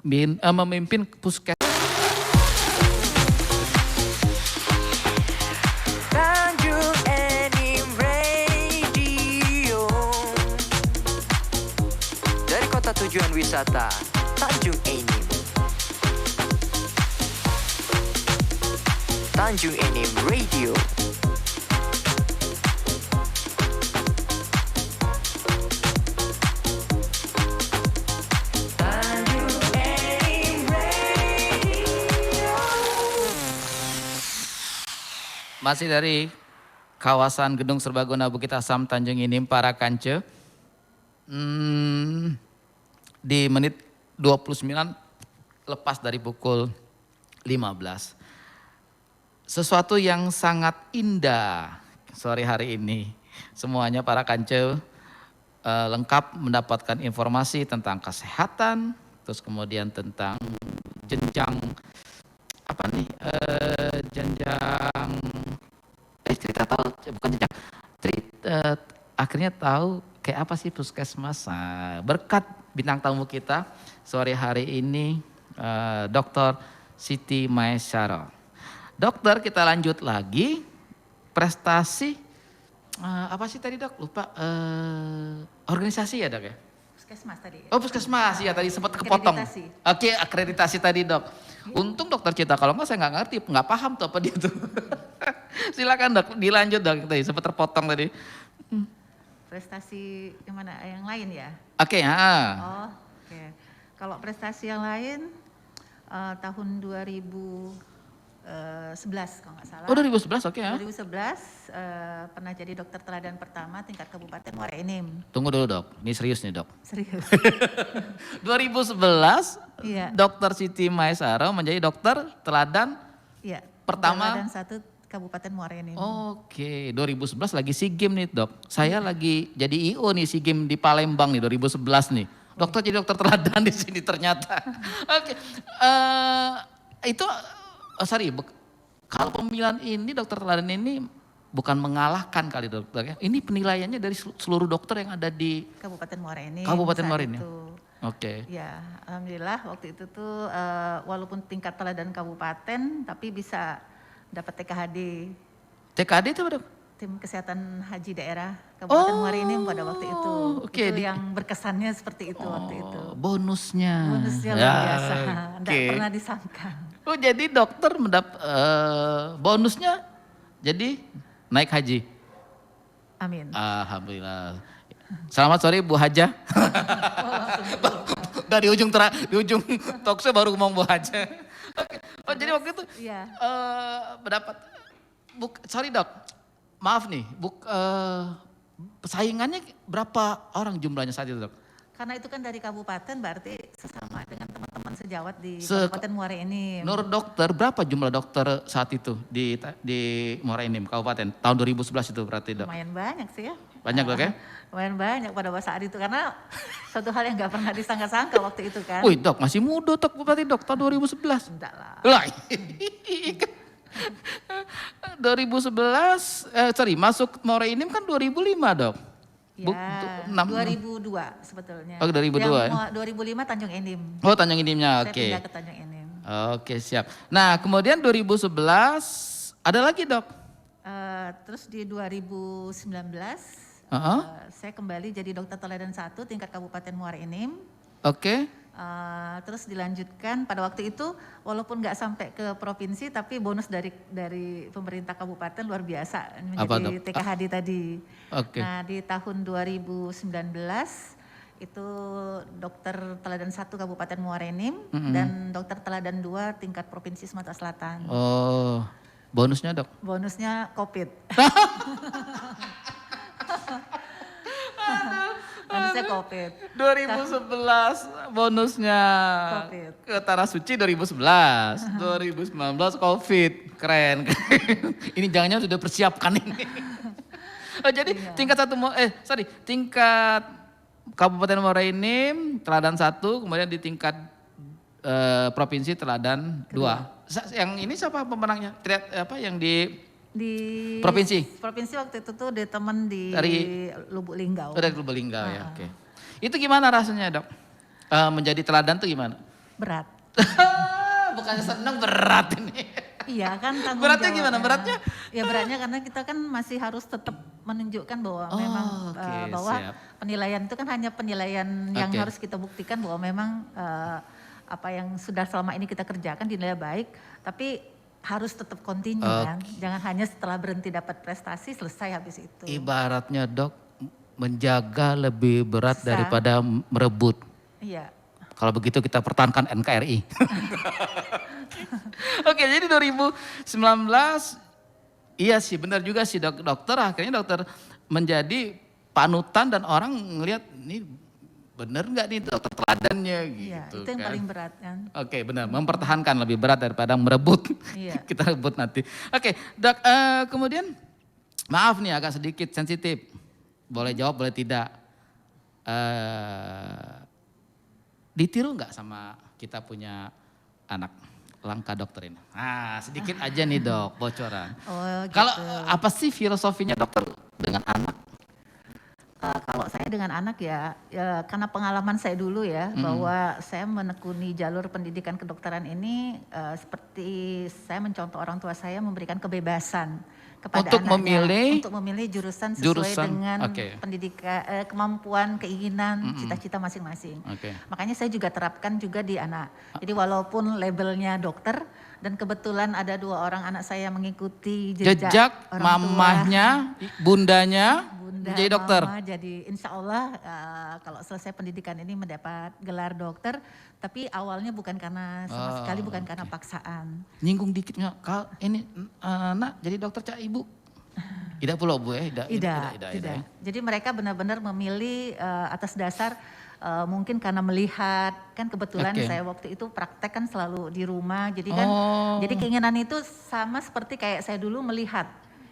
memimpin puskes. Tanjung Enim Radio. Dari kota tujuan wisata Tanjung Enim. Tanjung Enim Radio. Tanjung Enim Radio. Masih dari kawasan Gedung Serbaguna Bukit Asam Tanjung Enim para Kance. Di menit 29 lepas dari pukul 15. Sesuatu yang sangat indah sore hari ini. Semuanya para Kance lengkap mendapatkan informasi tentang kesehatan, terus kemudian tentang jenjang jenjang cerita tahu bukan jenjang akhirnya tahu kayak apa sih puskesmas. Berkat bintang tamu kita sore hari ini Dr. Siti Maesyara. Dokter, kita lanjut lagi prestasi apa sih tadi dok? Lupa organisasi ya dok ya? Puskesmas tadi. Oh puskesmas ya tadi sempat kepotong. Akreditasi. Oke akreditasi tadi dok. Untung dokter Cita, kalau enggak saya nggak ngerti, nggak paham tuh apa dia tuh. Silakan dok, dilanjut dok tadi sempat terpotong tadi. Prestasi yang mana? Yang lain ya? Oke, Oh, oke. Kalau prestasi yang lain tahun 2011 kalau nggak salah. Oh 2011 oke ya. 2011 pernah jadi dokter teladan pertama tingkat Kabupaten Muara Enim. Tunggu dulu dok, ini serius nih dok. Serius. 2011 Iya. Dokter Siti Maesyara menjadi dokter teladan Iya. pertama. Teladan 1 Kabupaten Muara Enim. Oke, 2011 lagi SEA Games nih dok. Saya lagi jadi IO nih SEA Games di Palembang nih 2011 nih. Dokter jadi dokter teladan di sini ternyata. Oke, itu kalau pemilihan ini dokter teladan ini bukan mengalahkan kali dokter ya. Ini penilaiannya dari seluruh dokter yang ada di Kabupaten Muara Enim. Kabupaten saat Muara Enim. itu. Oke. Ya, alhamdulillah waktu itu tuh walaupun tingkat teladan kabupaten tapi bisa dapat TKHD, TKD itu apa dok? tim kesehatan haji daerah Kabupaten Muara Enim pada waktu itu. Oke, Itu yang berkesannya seperti itu waktu itu. Bonusnya. Bonusnya luar biasa, oke. tidak pernah disangka. Oh jadi dokter bonusnya jadi naik haji. Amin. Alhamdulillah. Selamat sore Bu Haja. Dari ujung talk show baru ngomong Bu Haja. Oke. Oh jadi waktu itu Iya. mendapat sorry dok, maaf nih, saingannya berapa orang jumlahnya saat itu dok? Karena itu kan dari kabupaten berarti sesama dengan teman-teman sejawat di Se- Kabupaten Muara Enim. Menurut dokter berapa jumlah dokter saat itu di Muara Enim Kabupaten tahun 2011 itu berarti dok? Lumayan banyak sih ya. Banyak dok ya? Lumayan banyak pada saat itu karena suatu hal yang gak pernah disangka-sangka waktu itu kan. Wih dok masih muda dok berarti dok tahun 2011. Enggak lah. Lah 2011 masuk Muara Enim kan 2005 dok. Ya, 2002 2002 sebetulnya. Oh, 2002 ya? 2005 Tanjung Enim. Oh Tanjung Inimnya Saya oke. pindah ke Tanjung Enim. Oke siap. Nah kemudian 2011 ada lagi dok. Terus di 2019 saya kembali jadi dokter teladan 1 tingkat Kabupaten Muara Enim. Oke. Terus dilanjutkan pada waktu itu walaupun nggak sampai ke provinsi tapi bonus dari pemerintah kabupaten luar biasa Apa, menjadi Dok? TKHD tadi. Oke. Nah di tahun 2019 itu dokter teladan 1 Kabupaten Muara Enim dan dokter teladan 2 tingkat provinsi Sumatera Selatan. Oh bonusnya dok. Bonusnya COVID. Bonusnya COVID. 2011 bonusnya Covid. ke Tanah Suci 2011, 2019 Covid, keren. Ini jangan-jangan sudah persiapkan ini. Oh, jadi tingkat tingkat Kabupaten Muara Enim teladan 1, kemudian di tingkat provinsi teladan 2. Yang ini siapa pemenangnya? Yang di provinsi? Provinsi waktu itu tuh ada teman Dari Lubuk Linggau. Dari Lubuk Linggau ya, oke. Itu gimana rasanya dok? Menjadi teladan tuh gimana? berat. Bukannya senang, berat ini. Iya kan tanggung Beratnya jawabnya. gimana? Beratnya? Ya beratnya karena kita kan masih harus tetap menunjukkan bahwa Oh, memang oke, bahwa siap. penilaian itu kan hanya penilaian yang Oke. harus kita buktikan bahwa memang apa yang sudah selama ini kita kerjakan dinilai baik, tapi harus tetap continue kan. Jangan hanya setelah berhenti dapat prestasi selesai habis itu. Ibaratnya dok, menjaga lebih berat Susah. daripada merebut. Iya. Kalau begitu kita pertahankan NKRI. Oke, jadi 2019, iya sih benar juga sih dokter, akhirnya dokter menjadi panutan dan orang ngelihat ini bener nggak nih dokter teladannya Iya, gitu itu yang kan. paling berat kan. Oke benar, mempertahankan lebih berat daripada merebut. Iya. Kita rebut nanti. Oke dok, kemudian maaf nih agak sedikit sensitif. Boleh jawab, boleh tidak. Ditiru nggak sama kita punya anak langka dokter ini? Nah sedikit aja nih dok, bocoran. Oh, gitu. Kalau apa sih filosofinya dokter dengan anak? Kalau saya dengan anak ya karena pengalaman saya dulu ya bahwa saya menekuni jalur pendidikan kedokteran ini seperti saya mencontoh orang tua saya memberikan kebebasan kepada Untuk anaknya untuk memilih jurusan sesuai dengan oke. pendidikan kemampuan, keinginan, cita-cita masing-masing. Oke. Makanya saya juga terapkan juga di anak. Jadi walaupun labelnya dokter dan kebetulan ada 2 orang anak saya mengikuti Jejak orang tua. mamahnya, bundanya Bunda, menjadi dokter. Mama, jadi insya Allah kalau selesai pendidikan ini mendapat gelar dokter, tapi awalnya bukan karena sama sekali bukan karena paksaan. Nyinggung dikit nggak? Ini nak jadi dokter cak ibu? Tidak pula bu ya? Tidak. Jadi mereka benar-benar memilih atas dasar mungkin karena melihat, kan kebetulan Oke. saya waktu itu praktek kan selalu di rumah, jadi kan Oh. jadi keinginan itu sama seperti kayak saya dulu melihat.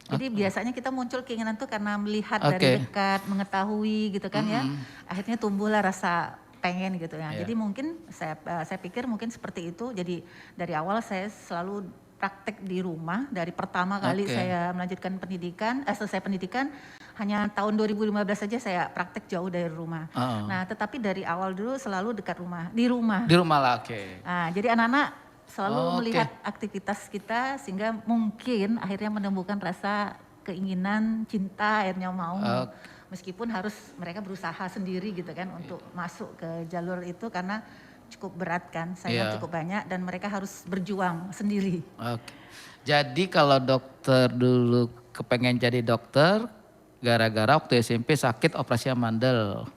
Jadi biasanya kita muncul keinginan tuh karena melihat dari Oke. dekat, mengetahui gitu kan ya. Akhirnya tumbuhlah rasa pengen gitu ya. Iya. Jadi mungkin saya pikir mungkin seperti itu. Jadi dari awal saya selalu praktek di rumah. Dari pertama kali Oke. saya melanjutkan pendidikan, selesai pendidikan hanya tahun 2015 saja saya praktek jauh dari rumah. Oh. Nah, tetapi dari awal dulu selalu dekat rumah, di rumah. Di rumah lah, oke. Nah, jadi anak-anak selalu Oh, oke. melihat aktivitas kita sehingga mungkin akhirnya menemukan rasa keinginan, cinta, akhirnya mau. Oke. Meskipun harus mereka berusaha sendiri gitu kan untuk masuk ke jalur itu karena cukup berat kan, saya Iya. cukup banyak dan mereka harus berjuang sendiri. Oke. Jadi kalau dokter dulu kepengen jadi dokter, gara-gara waktu SMP sakit operasi amandel.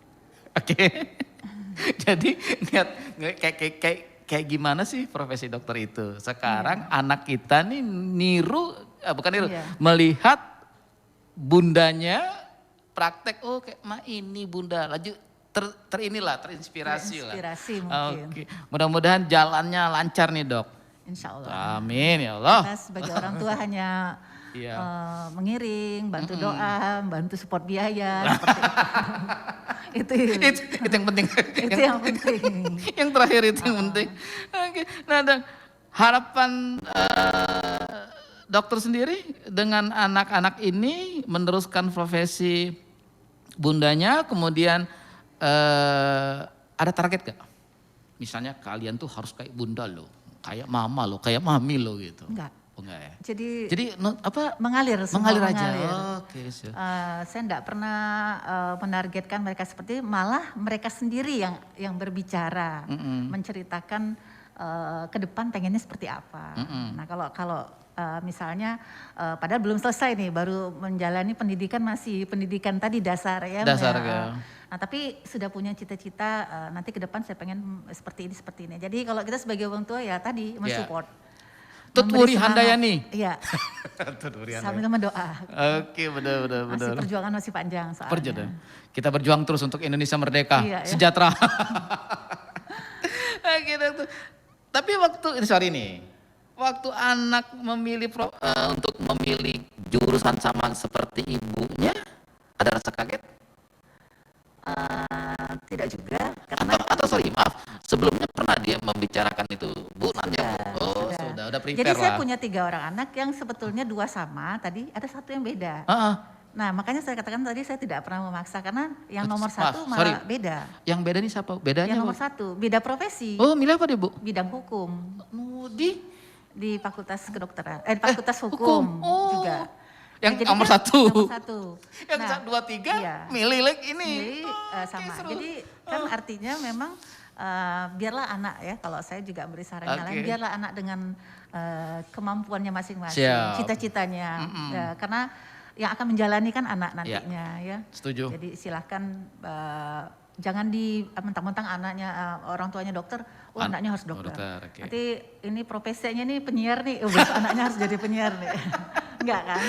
Oke. Jadi lihat kayak gimana sih profesi dokter itu. Sekarang anak kita nih niru, bukan niru, Iya. melihat bundanya praktek, oh kayak ini bunda, lanjut terinspirasi lah. Terinspirasi mungkin. Oke. Mudah-mudahan jalannya lancar nih dok. Insya Allah. Amin ya Allah. Kita sebagai orang tua hanya Iya. mengiring, bantu doa, bantu support biaya. Seperti itu. itu yang penting. Itu yang penting. Yang terakhir itu yang penting. Oke. Nah, dan harapan dokter sendiri dengan anak-anak ini meneruskan profesi bundanya, kemudian ada target gak? Misalnya kalian tuh harus kayak bunda loh, kayak mama loh, kayak mami loh gitu. Enggak. Oh, enggak ya? Jadi apa? mengalir semua. Mengalir aja. mengalir. Oke, siap. Saya enggak pernah menargetkan mereka seperti, malah mereka sendiri yang berbicara, menceritakan ke depan pengennya seperti apa. Nah kalau misalnya padahal belum selesai nih, baru menjalani pendidikan, masih pendidikan tadi dasar ya. Dasar ya. Nah tapi sudah punya cita-cita nanti ke depan saya pengen seperti ini. Jadi kalau kita sebagai orang tua ya tadi mensupport. Tutwuri memberi semangat. Handayani. Iya. Sambil mendoa. Oke, benar. Masih perjuangan masih panjang soalnya. Perjuangan. Kita berjuang terus untuk Indonesia merdeka, Iya, ya. sejahtera. Oke, dokter. Tapi waktu anak memilih untuk memilih jurusan sama seperti ibunya, ada rasa kaget? Tidak juga. Atau sorry, maaf, sebelumnya pernah dia membicarakan itu, Bu, nanya Bu. Oh, sudah prepare Jadi saya lah. punya 3 orang anak yang sebetulnya 2 sama, tadi ada 1 yang beda. Ah, Nah makanya saya katakan tadi saya tidak pernah memaksa karena yang nomor satu sorry. malah beda. Yang beda nih siapa? Bedanya Yang apa? nomor satu beda profesi, Oh, milih apa deh Bu? bidang hukum di Fakultas Kedokteran, Fakultas Hukum Oh. juga. Yang jadi nomor kan satu. Nomor satu. Yang Nah, 2, 3 iya. milih lagi ini. Jadi sama. seru. Jadi kan artinya memang biarlah anak ya, kalau saya juga beri saran yang lain, biarlah anak dengan kemampuannya masing-masing, Siap. cita-citanya. Karena yang akan menjalani kan anak nantinya ya. Setuju. Jadi silahkan jangan di mentang-mentang anaknya orang tuanya dokter, anaknya harus dokter. Okay. Nanti ini profesinya nih penyiar nih, besok anaknya harus jadi penyiar nih. Enggak kan?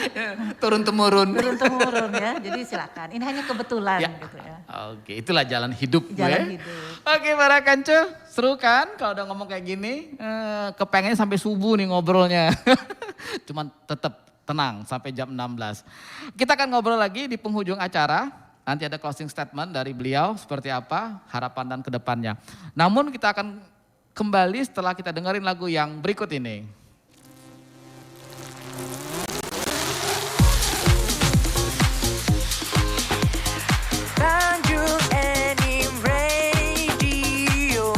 Turun-temurun. Turun-temurun ya, jadi silakan. Ini hanya kebetulan gitu ya. Oke, itulah jalan hidup Jalan gue. hidup. Oke para kanco, seru kan kalau udah ngomong kayak gini. Kepengennya sampai subuh nih ngobrolnya. Cuman tetap tenang sampai jam 16. Kita akan ngobrol lagi di penghujung acara. Nanti ada closing statement dari beliau seperti apa harapan dan kedepannya. Namun kita akan kembali setelah kita dengerin lagu yang berikut ini. Tanjung Enim Radio.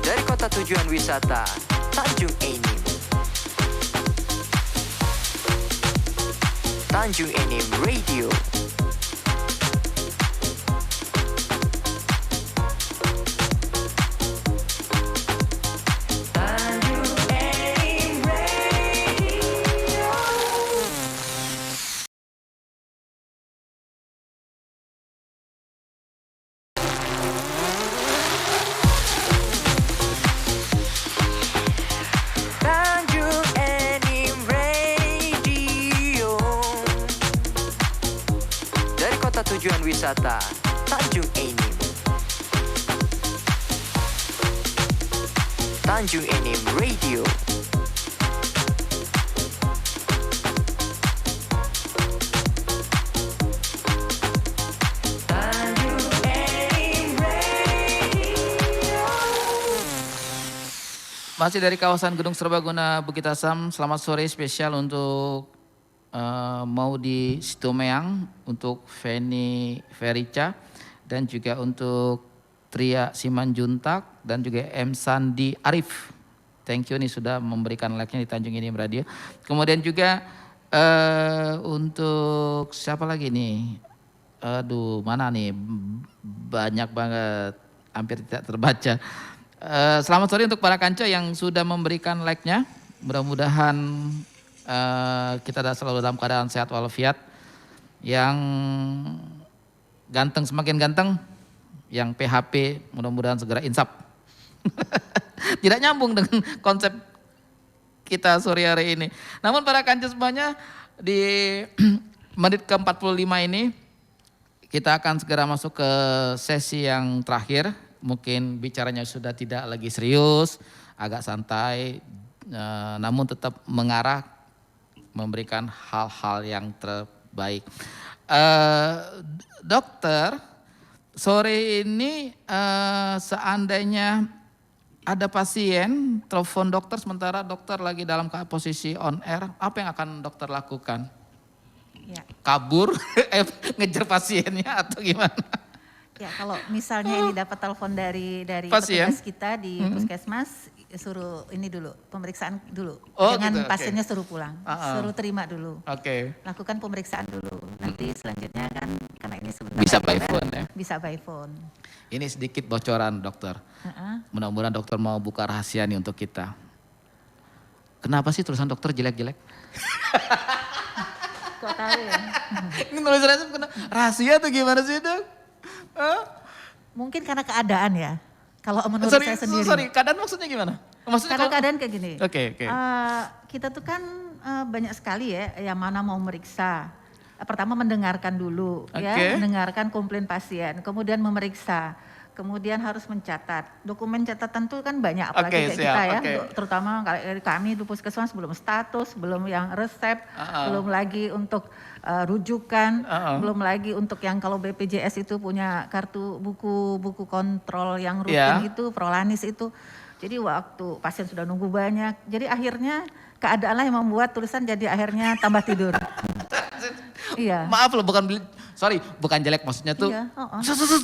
Dari kota tujuan wisata Tanjung Enim. Tanjung Enim Radio. Tanjung Enim Radio. Tanjung Enim Radio. Dari kota tujuan wisata Tanjung Enim. Tanjung Enim Radio. Tanjung Enim Radio. Masih dari kawasan Gedung Serbaguna Bukit Asam, selamat sore spesial untuk Maudi Sitomeang, untuk Feni Ferica, dan juga untuk Tria Simanjuntak, dan juga M. Sandi Arif. Thank you nih sudah memberikan like-nya di Tanjung Enim Radio. Kemudian juga untuk siapa lagi nih? Aduh mana nih, banyak banget, hampir tidak terbaca. Selamat sore untuk para kanca yang sudah memberikan like-nya. Mudah-mudahan kita selalu dalam keadaan sehat walafiat. Yang ganteng semakin ganteng, yang PHP mudah-mudahan segera insaf. Tidak nyambung dengan konsep kita sore hari ini. Namun para kanca semuanya, di menit ke-45 ini kita akan segera masuk ke sesi yang terakhir. Mungkin bicaranya sudah tidak lagi serius, agak santai, namun tetap mengarah memberikan hal-hal yang terbaik. Dokter, sore ini seandainya ada pasien telepon dokter sementara dokter lagi dalam posisi on air, apa yang akan dokter lakukan? Ya. Kabur, ngejar pasiennya atau gimana? Ya kalau misalnya ini dapat telepon dari Pasien? petugas kita di puskesmas, suruh ini dulu, pemeriksaan dulu. Oh, Jangan gitu, oke. pasiennya suruh pulang, suruh terima dulu. Oke. Lakukan pemeriksaan dulu. Nanti selanjutnya kan karena ini sebentar Bisa lagi by kan, phone ya? Bisa by phone. Ini sedikit bocoran dokter. Mudah-mudahan dokter mau buka rahasia nih untuk kita. Kenapa sih tulisan dokter jelek-jelek? Kok tahu ya? Ini tulisannya rahasia tuh gimana sih dok? Mungkin karena keadaan ya. Kalau menurut saya sendiri. Sorry, keadaan maksudnya gimana? Maksudnya Karena keadaan kayak gini. Oke. Kita tuh kan banyak sekali ya yang mana mau meriksa. Pertama mendengarkan dulu ya, mendengarkan komplain pasien, kemudian memeriksa. Kemudian harus mencatat. Dokumen catatan tuh kan banyak apalagi kayak kita ya. Terutama kami di puskesmas belum status, belum yang resep, belum lagi untuk rujukan, belum lagi untuk yang kalau BPJS itu punya kartu buku kontrol yang rutin itu, Prolanis itu. Jadi waktu pasien sudah nunggu banyak, jadi akhirnya keadaanlah yang membuat tulisan jadi akhirnya tambah tidur. Iya. Maaf loh, bukan jelek maksudnya tuh. Iya,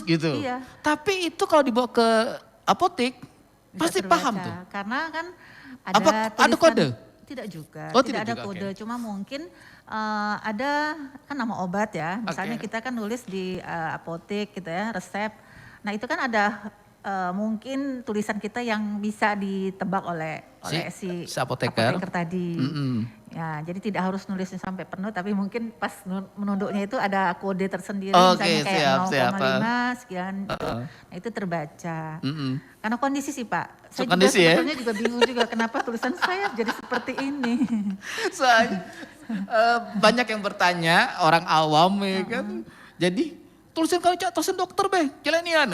Gitu. Iya. Tapi itu kalau dibawa ke apotek Bisa pasti terbaca. paham tuh. Karena kan ada Apa ada tulisan, kode? Tidak juga, Oh, tidak ada juga, kode. oke. Cuma mungkin ada kan nama obat ya. Misalnya Oke. kita kan nulis di apotek gitu ya, resep. Nah itu kan ada mungkin tulisan kita yang bisa ditebak oleh si si apoteker. tadi. Ya, jadi tidak harus nulisnya sampai penuh, tapi mungkin pas menunduknya itu ada kode tersendiri, Oke, misalnya kayak siap. 0,5 sekian gitu. Nah itu terbaca. Karena kondisi sih Pak. Saya juga Kondisi ya? sebetulnya juga bingung juga kenapa tulisan saya jadi seperti ini. Soalnya banyak yang bertanya, orang awam ya kan. Jadi tulisan dokter be, jalanian.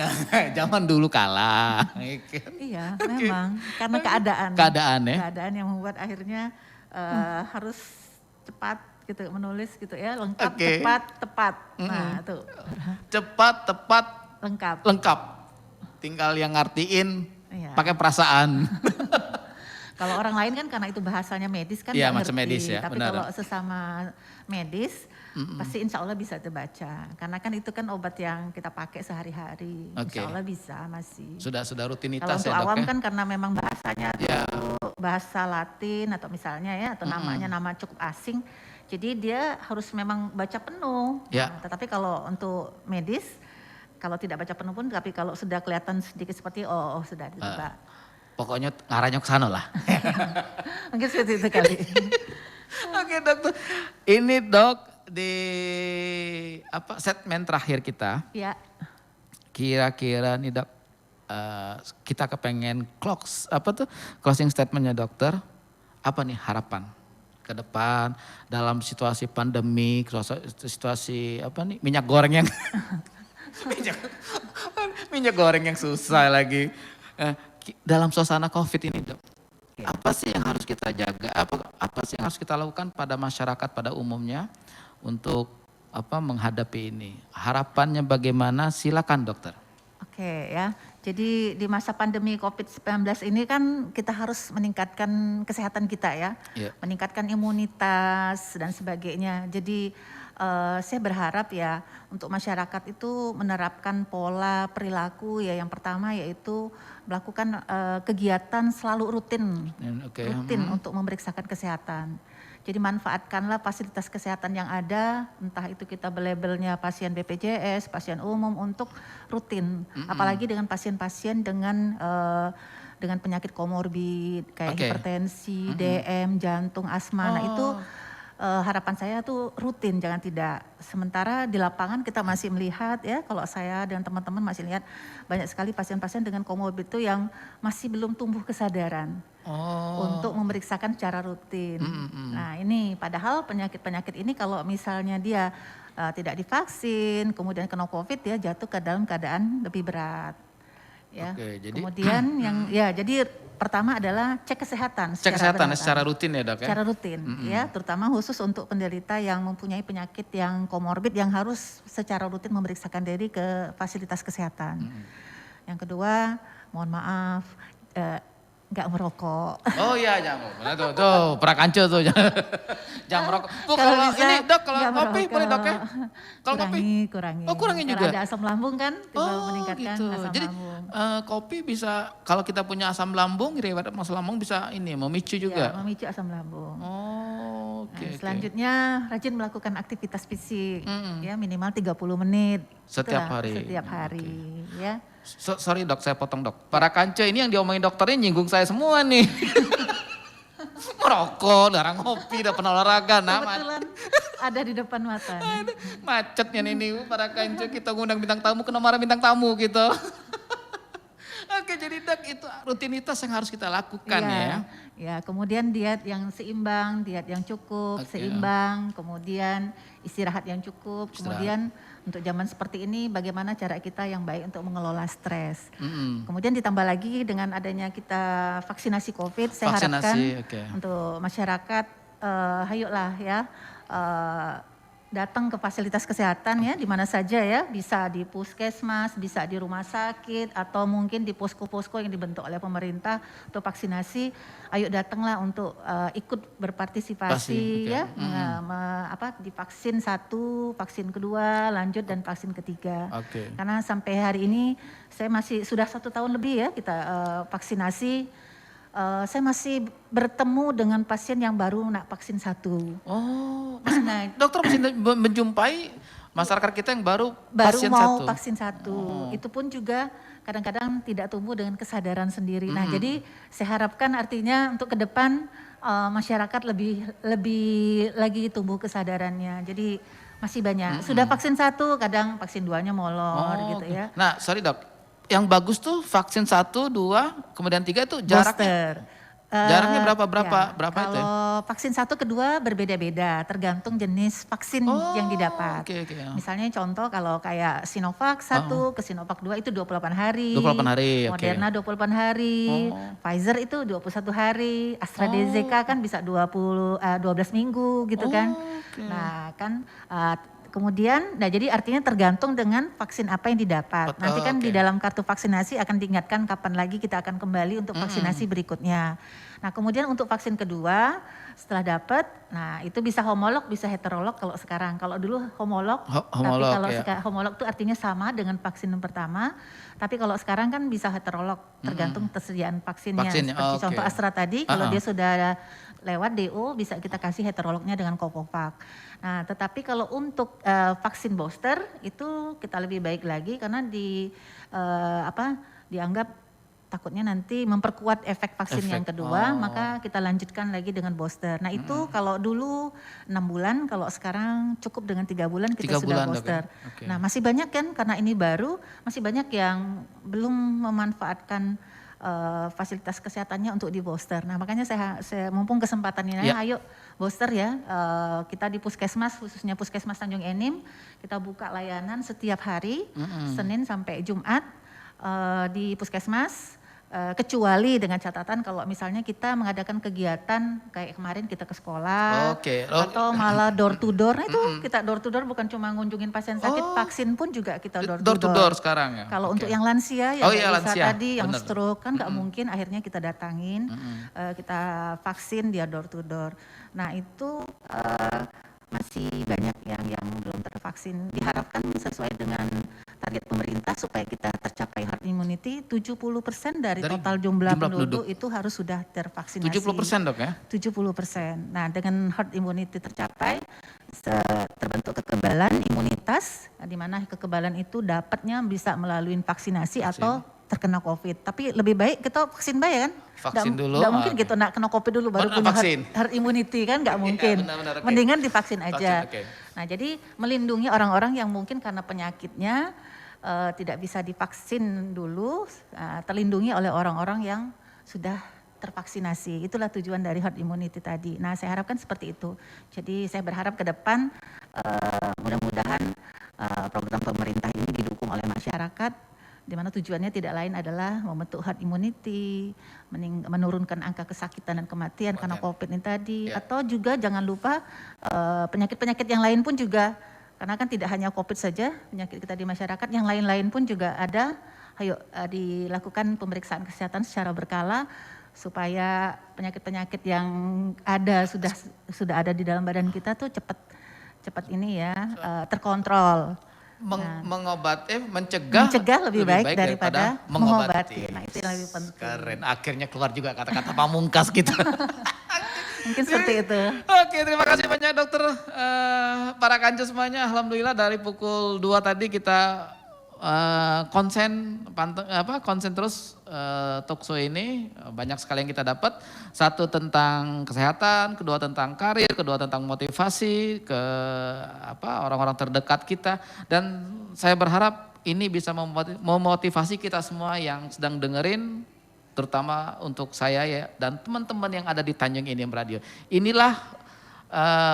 Zaman dulu kalah. Ya kan? Iya, memang karena keadaan. Keadaan ya. Keadaan yang membuat akhirnya harus cepat gitu menulis gitu ya, lengkap, Oke. cepat, tepat. Nah, itu Cepat, tepat, lengkap. lengkap. Tinggal yang ngartiin Iya. pakai perasaan. Kalau orang lain kan karena itu bahasanya medis kan Iya, nggak macam ngerti. medis ya, Tapi benar. kalau sesama medis pasti insya Allah bisa terbaca. Karena kan itu kan obat yang kita pakai sehari-hari. Oke. Insya Allah bisa masih. Sudah Kalau rutinitas untuk ya dok awam ya. kan karena memang bahasanya Ya. itu bahasa Latin atau misalnya ya atau namanya nama cukup asing. Jadi dia harus memang baca penuh. Ya. Nah, tetapi kalau untuk medis kalau tidak baca penuh pun tapi kalau sudah kelihatan sedikit seperti sudah ditebak. Pokoknya ngarahnya ke sana lah. Mungkin seperti itu kali. Oke dokter, ini dok di segmen terakhir kita, Ya. kira-kira nih dok, kita kepengen closing statementnya dokter, apa nih harapan ke depan dalam situasi pandemi, situasi minyak goreng yang minyak goreng yang susah lagi, dalam suasana COVID ini dok. Apa sih yang harus kita jaga? Apa sih yang harus kita lakukan pada masyarakat pada umumnya untuk menghadapi ini? Harapannya bagaimana? Silakan dokter. Oke ya. Jadi di masa pandemi COVID-19 ini kan kita harus meningkatkan kesehatan kita ya. Iya. Meningkatkan imunitas dan sebagainya. Jadi saya berharap ya untuk masyarakat itu menerapkan pola perilaku ya. Yang pertama yaitu melakukan kegiatan selalu rutin untuk memeriksakan kesehatan. Jadi manfaatkanlah fasilitas kesehatan yang ada, entah itu kita belabelnya pasien BPJS, pasien umum untuk rutin. Apalagi dengan pasien-pasien dengan penyakit komorbid kayak hipertensi, DM, jantung, asma. Nah itu harapan saya tuh rutin, jangan tidak. Sementara di lapangan kita masih melihat ya, kalau saya dan teman-teman masih lihat banyak sekali pasien-pasien dengan komorbid itu yang masih belum tumbuh kesadaran untuk memeriksakan secara rutin. Nah ini padahal penyakit-penyakit ini kalau misalnya dia tidak divaksin, kemudian kena COVID ya jatuh ke dalam keadaan lebih berat. Ya. Kemudian jadi pertama adalah cek kesehatan. Secara rutin ya dok ya? Secara rutin ya, terutama khusus untuk penderita yang mempunyai penyakit yang komorbid yang harus secara rutin memeriksakan diri ke fasilitas kesehatan. Yang kedua, mohon maaf, nggak merokok. Oh iya, jangan. Tuh, prakanco tuh. Jangan merokok. Kalau ini dok, kalau kopi boleh dok ya? Kalau Kurangi. Oh, kurangi juga. Kalau ada asam lambung kan, meningkatkan gitu. asam Jadi, lambung. Kopi bisa, kalau kita punya asam lambung, riwayat asam lambung bisa memicu juga. Ya, memicu asam lambung. Oke. Selanjutnya rajin melakukan aktivitas fisik, ya minimal 30 menit. Setiap Itulah, hari. Setiap hari, ya. Sorry dok, saya potong dok. Para kanco ini yang diomongin dokternya nyinggung saya semua nih. Merokok, darah ngopi, udah pernah olahraga. Kebetulan ada di depan mata. Macetnya nih para kanco, kita ngundang bintang tamu, kena marah bintang tamu gitu. Oke, jadi dok itu rutinitas yang harus kita lakukan ya. Ya, kemudian diet yang seimbang, diet yang cukup, seimbang, kemudian istirahat yang cukup, kemudian untuk zaman seperti ini bagaimana cara kita yang baik untuk mengelola stres. Kemudian ditambah lagi dengan adanya kita vaksinasi COVID, saya harapkan untuk masyarakat, ayolah ya, datang ke fasilitas kesehatan ya, di mana saja ya, bisa di puskesmas, bisa di rumah sakit, atau mungkin di posko-posko yang dibentuk oleh pemerintah untuk vaksinasi. Ayo datanglah untuk ikut berpartisipasi Pasti, ya, oke. divaksin 1, vaksin kedua, lanjut dan vaksin ketiga. Oke. Karena sampai hari ini saya masih sudah 1 tahun lebih ya kita vaksinasi. Saya masih bertemu dengan pasien yang baru nak vaksin 1. Oh, Nah, dokter masih menjumpai masyarakat kita yang baru pasien mau 1. vaksin 1. Itu pun juga kadang-kadang tidak tumbuh dengan kesadaran sendiri. Nah, jadi saya harapkan artinya untuk ke depan masyarakat lebih lagi tumbuh kesadarannya. Jadi masih banyak. Sudah vaksin 1, kadang vaksin 2-nya molor gitu oke. ya. Nah, sorry dok, yang bagus tuh vaksin 1, 2, kemudian 3 tuh jaraknya. Booster. Jaraknya berapa itu ya? Kalau vaksin 1, kedua berbeda-beda, tergantung jenis vaksin yang didapat. Oke. Misalnya contoh kalau kayak Sinovac 1 ke Sinovac 2 itu 28 hari. 28 hari, oke. Moderna 28 hari. Pfizer itu 21 hari. AstraZeneca kan bisa 12 minggu gitu kan. Oke. Nah kan kemudian, nah jadi artinya tergantung dengan vaksin apa yang didapat. Betul, Nanti kan di oke. dalam kartu vaksinasi akan diingatkan kapan lagi kita akan kembali untuk vaksinasi berikutnya. Nah kemudian untuk vaksin kedua setelah dapat, nah itu bisa homolog, bisa heterolog kalau sekarang. Kalau dulu homolog, tapi Homolog, kalau ya. homolog itu artinya sama dengan vaksin yang pertama. Tapi kalau sekarang kan bisa heterolog, tergantung tersediaan vaksinnya. Vaksinnya, Seperti oke. contoh Astra tadi, kalau dia sudah lewat DO bisa kita kasih heterolognya dengan Covovac. Nah, tetapi kalau untuk vaksin booster itu kita lebih baik lagi karena dianggap takutnya nanti memperkuat efek vaksin yang kedua, maka kita lanjutkan lagi dengan booster. Nah, itu kalau dulu 6 bulan, kalau sekarang cukup dengan 3 bulan kita 3 sudah bulan, Dok, ya? booster. Oke. Nah, masih banyak kan karena ini baru, masih banyak yang belum memanfaatkan fasilitas kesehatannya untuk di booster. Nah makanya saya mumpung kesempatan ini, ayo booster ya. Kita di puskesmas, khususnya puskesmas Tanjung Enim, kita buka layanan setiap hari, Senin sampai Jumat di puskesmas. Kecuali dengan catatan kalau misalnya kita mengadakan kegiatan kayak kemarin kita ke sekolah, atau malah door to door. Nah itu kita door to door bukan cuma ngunjungin pasien sakit, vaksin pun juga kita door to door. Door to door sekarang ya? Kalau untuk yang lansia yang lansia. tadi, yang Bener. stroke kan nggak mungkin, akhirnya kita datangin, kita vaksin dia door to door. Nah itu masih banyak yang belum tervaksin. Diharapkan sesuai dengan target pemerintah supaya kita tercapai herd immunity, 70% dari total jumlah penduduk itu harus sudah tervaksinasi. 70% dok ya? 70%. Nah dengan herd immunity tercapai, terbentuk kekebalan imunitas, di mana kekebalan itu dapatnya bisa melalui vaksinasi atau terkena COVID. Tapi lebih baik kita vaksin kan? Vaksin dulu. Nggak mungkin gitu nak kena COVID dulu baru punya herd immunity kan, nggak mungkin. Benar, Mendingan divaksin aja. Vaksin, Nah jadi melindungi orang-orang yang mungkin karena penyakitnya tidak bisa divaksin dulu, terlindungi oleh orang-orang yang sudah tervaksinasi. Itulah tujuan dari herd immunity tadi. Nah saya harapkan seperti itu. Jadi saya berharap ke depan mudah-mudahan program pemerintah ini didukung oleh masyarakat, di mana tujuannya tidak lain adalah membentuk herd immunity, menurunkan angka kesakitan dan kematian karena COVID ini tadi, atau juga jangan lupa penyakit-penyakit yang lain pun juga, karena kan tidak hanya COVID saja penyakit kita di masyarakat, yang lain-lain pun juga ada. Ayo dilakukan pemeriksaan kesehatan secara berkala supaya penyakit-penyakit yang ada sudah ada di dalam badan kita tuh cepat ini ya terkontrol. Mencegah lebih baik daripada mengobati. Nah itu yang lebih penting. Keren, akhirnya keluar juga kata-kata pamungkas gitu. Mungkin seperti itu. Oke, terima kasih banyak dokter. Para kanca semuanya, alhamdulillah dari pukul 2 tadi kita konsen terus talkshow ini. Banyak sekali yang kita dapat. Satu tentang kesehatan, kedua tentang karir, kedua tentang motivasi ke orang-orang terdekat kita, dan saya berharap ini bisa memotivasi kita semua yang sedang dengerin, terutama untuk saya ya dan teman-teman yang ada di Tanjung Enim Radio. Inilah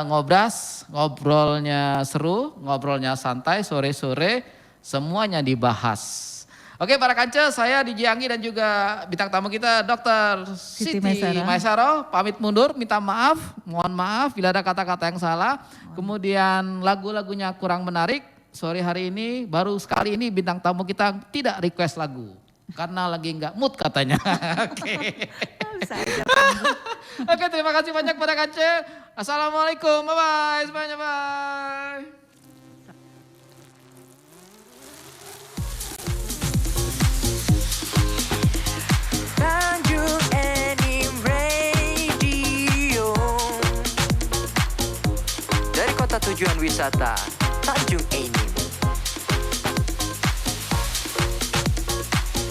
ngobras, ngobrolnya seru, ngobrolnya santai, sore-sore semuanya dibahas. Oke para Kance, saya Diji Anggi dan juga bintang tamu kita Dr. Siti Maesaro pamit mundur, minta maaf, mohon maaf bila ada kata-kata yang salah. Kemudian lagu-lagunya kurang menarik, sore hari ini baru sekali ini bintang tamu kita tidak request lagu. Karena lagi nggak mood katanya. Oke. Oke, terima kasih banyak pada Kance. Assalamualaikum, bye-bye semuanya, bye. Tanjung Enim Radio. Dari kota tujuan wisata Tanjung Enim.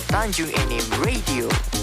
Tanjung Enim Radio.